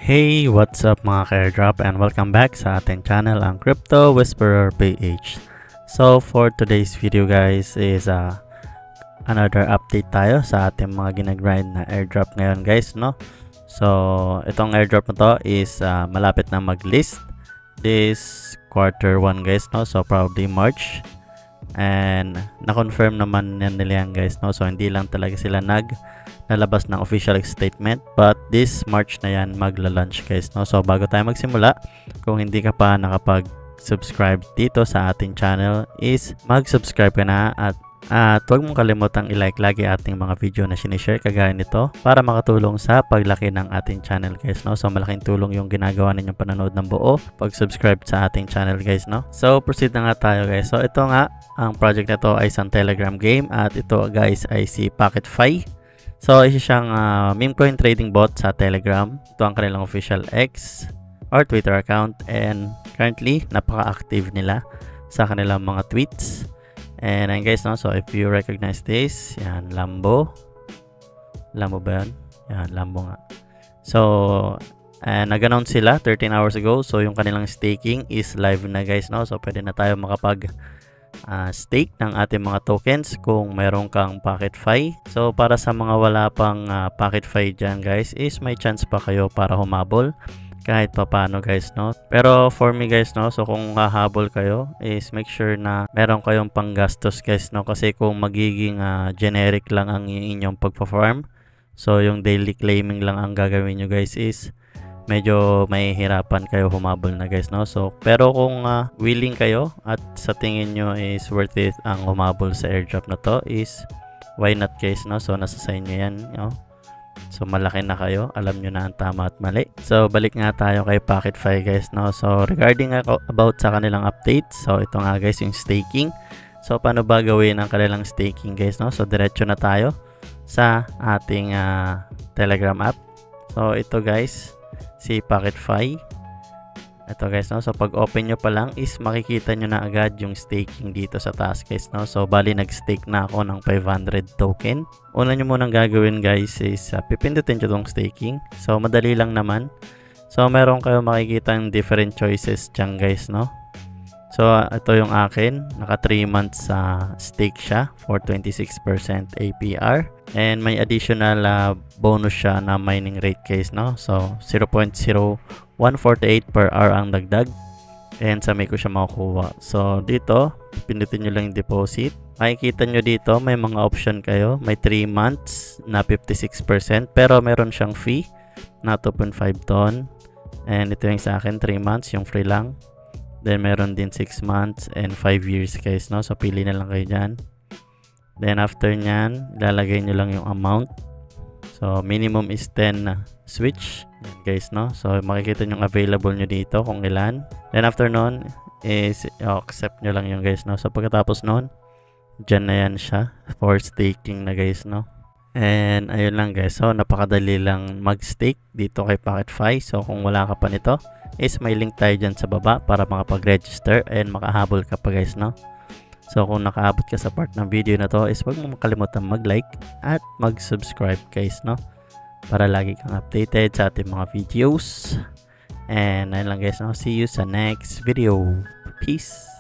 Hey, what's up mga ka-airdrop and welcome back sa ating channel, ang Crypto Whisperer PH. So for today's video guys is another update tayo sa ating mga ginagrind na airdrop ngayon guys, no? So itong airdrop na to is malapit na mag-list this quarter 1 guys, no? So probably March, and na-confirm naman nila yan guys, no? So hindi lang talaga sila nalabas ng official statement, but this March na yan magla-launch guys, no? So bago tayo magsimula, kung hindi ka pa nakapag-subscribe dito sa ating channel is mag-subscribe ka na at huwag mong kalimutang i-like lagi ating mga video na sinishare kagaya nito para makatulong sa paglaki ng ating channel guys, no? So malaking tulong yung ginagawa ninyong panonood ng buo pag-subscribe sa ating channel guys, no? So proceed na nga tayo guys. So ito nga, ang project na to ay isang Telegram game at ito guys ay si PocketFi. So, isa siyang meme coin trading bot sa Telegram. Ito ang kanilang official X or Twitter account, and currently napaka-active nila sa kanilang mga tweets. And guys, no, so if you recognize this, yan, Lambo ba yan? Yan, Lambo nga. So, nag-announce sila 13 hours ago. So, yung kanilang staking is live na guys, no? So, pwede na tayo makapag stake ng ating mga tokens kung meron kang PocketFi. So para sa mga wala pang PocketFi dyan guys is may chance pa kayo para humabol kahit papano guys, no? Pero for me guys, no, so kung hahabol kayo is make sure na meron kayong panggastos guys, no? Kasi kung magiging generic lang ang inyong pagpa-farm, so yung daily claiming lang ang gagawin nyo guys is medyo mahihirapan kayo humabol na guys, no? So pero kung willing kayo at sa tingin nyo is worth it ang humabol sa airdrop na to is why not guys, no? So nasa sa inyo yan, no? So malaki na kayo, alam nyo na ang tama at mali. So balik nga tayo kay PocketFi guys, no? So regarding about sa kanilang updates, so ito nga guys yung staking. So paano ba gawin ang kanilang staking guys, no? So diretso na tayo sa ating Telegram app. So ito guys si PocketFi. Ito guys, no? So pag open nyo pa lang is makikita nyo na agad yung staking dito sa taas guys, no? So bali nag-stake na ako ng 500 token. Una nyo munang gagawin guys is pipindutin nyo tong staking. So madali lang naman. So meron kayo makikita ng different choices dyan guys, no? So ito yung akin, naka 3 months stake siya for 26% APR, and may additional bonus siya na mining rate guys, no? So 0.0148 per hour ang dagdag, and sa may ko siya makukuha. So dito pindutin nyo lang yung deposit. Makikita nyo dito may mga option kayo, may 3 months na 56%, pero meron siyang fee na 2.5 ton, and ito yung sa akin 3 months yung free lang. Then meron din 6 months and 5 years guys, no? So pili na lang kayo dyan. Then after nyan, lalagay nyo lang yung amount. So minimum is 10 switch. Yan guys, no? So makikita nyo available nyo dito kung ilan. Then after nun is accept nyo lang yung guys, no? So pagkatapos nun, dyan na yan siya for staking na guys, no? And ayun lang guys, so napakadali lang mag-stake dito kay PocketFi. So kung wala ka pa nito is may link tayo dyan sa baba para makapag-register and makahabol ka pa guys, no? So kung nakaabot ka sa part ng video na to is huwag mo makalimutan mag-like at mag-subscribe guys, no? Para lagi kang updated sa ating mga videos. And ayun lang guys, no? See you sa next video. Peace!